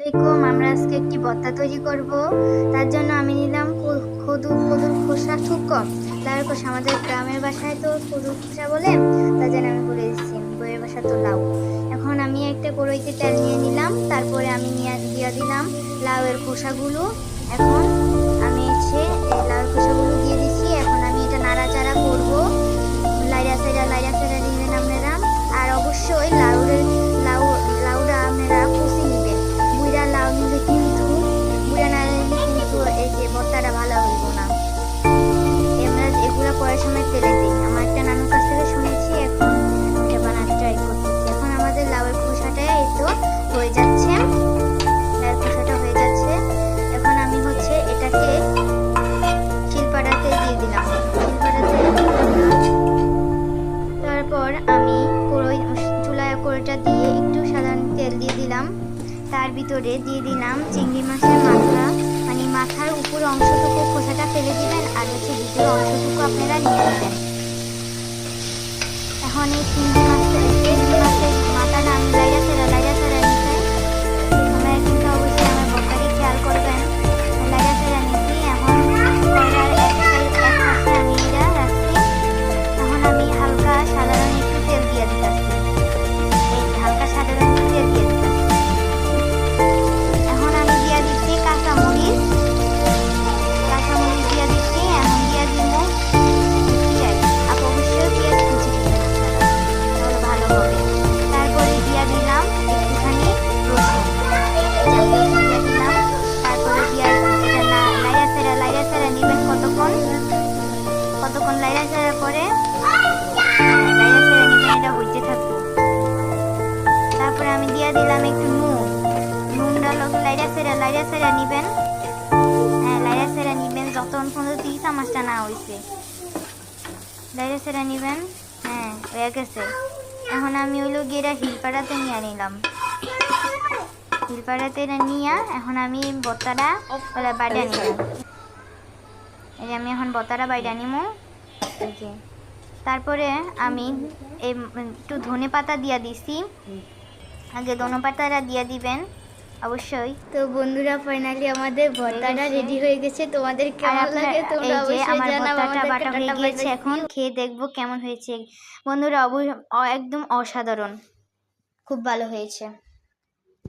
আলাইকুম। আমরা আজকে একটি ভর্তা তৈরি করব। তার জন্য আমি নিলাম কদুর খোসা খুব কম, লাউয়ের খোসা। আমাদের গ্রামের ভাষায় তো কদুর খোসা বলে, তার জন্য আমি বলে দিচ্ছি, বইয়ের ভাষা তো লাউ। এখন আমি একটা কড়াইতে তেল নিয়ে নিলাম, তারপরে আমি দিয়ে দিলাম লাউয়ের খোসাগুলো। এখন আমি লাউয়ের খোসাগুলো দিয়ে দিচ্ছি। এখন আমি এটা নাড়াচাড়া করব, লাইড়া সেড়া দিবেন আপনারা। আর অবশ্যই লাউটা আপনারা কষে নেবেন। বুড়া লাউ নিলে কিন্তু এই যে ভর্তাটা ভালো হইব না। আমরা এগুলো করার সময় তেলে দিই, আমার একটা নানুর কাছ থেকে শুনেছি, এখন এটা বানাতে ট্রাই করতেছি। এখন আমাদের লাউয়ের খোসাটা এই তো হয়ে যাচ্ছে, লাউয়ের খোসাটা হয়ে যাচ্ছে। এখন আমি এটাকে শিলপাটাতে দিয়ে দিলাম, তারপর আমি চুলায় কড়াইটা দিয়ে একটু সাধারণ তেল দিয়ে দিলাম। তার ভিতরে দিয়ে দিলাম চিংড়ি মাছের মাথা, মানে মাথার উপর অংশটুকু খোসাটা ফেলে দিবেন, আর ভিতর অংশটুকু আপনারা নিয়ে নেবেন। এখন এই চিংড়ি মাছের মাথাটা আমি লাইড়া সেড়া নিতে, তোমরা কিন্তু অবশ্যই আমার ভর্তাকে খেয়াল করবেন। লাইড়া সেড়া নিচ্ছি। এখন কড়াইয়ের এক পাশে আমি এটা রাখছি। এখন আমি হালকা সাধারণ একটু তেল দিয়ে দিতেছি, হালকা সাধারণ একটু তেল দিয়ে দিতেছি। এখন আমি দিয়ে দিচ্ছি কাঁচামরিচ দিয়ে দিচ্ছি। এখন দিয়ে দিব পেঁয়াজ, অবশ্যই পেঁয়াজ কুচি দিবেন আপনারা, তাহলে ভালো হবে। তারপরে দিয়ে দিলাম একটুখানি রসুন দিয়ে দিলাম। তারপরে এটা লাইড়া সেড়া নিবেন কতক্ষণ লাইড়া সেড়ার পরে লাইড়া সেড়া নিবেন, এটা হইতে থাকবো। তারপরে আমি দিয়ে দিলাম একটু নুনটা লাইড়া সেড়া নিবেন। লাইড়া সেড়া নিবেন যতক্ষণ পর্যন্ত 3 চামচটা না হয়েছে, লাইড়া সেড়া নিবেন। হয়ে গেছে। এখন আমি গিয়ে হিলপাড়াতে নিয়ে নিলাম, হিলপাড়াতে নিয়ে এখন আমি ভর্তাটা বাইরে নিলাম। এই যে আমি এখন ভর্তাটা বাইরে নিব। এই যে তারপরে আমি একটু ধনে পাতা দিয়ে দিছি, আগে ধনে পাতাটা দিয়ে দিবেন অবশ্যই। তো বন্ধুরা, ফাইনালি আমাদের ভর্তাটা রেডি হয়ে গেছে। তোমাদের কেমন লাগে তোমরা অবশ্যই জানাও। আমার ভর্তাটা বাটা হয়ে গিয়েছে, এখন খেয়ে দেখবো কেমন হয়েছে। বন্ধুরা একদম অসাধারণ, খুব ভালো হয়েছে।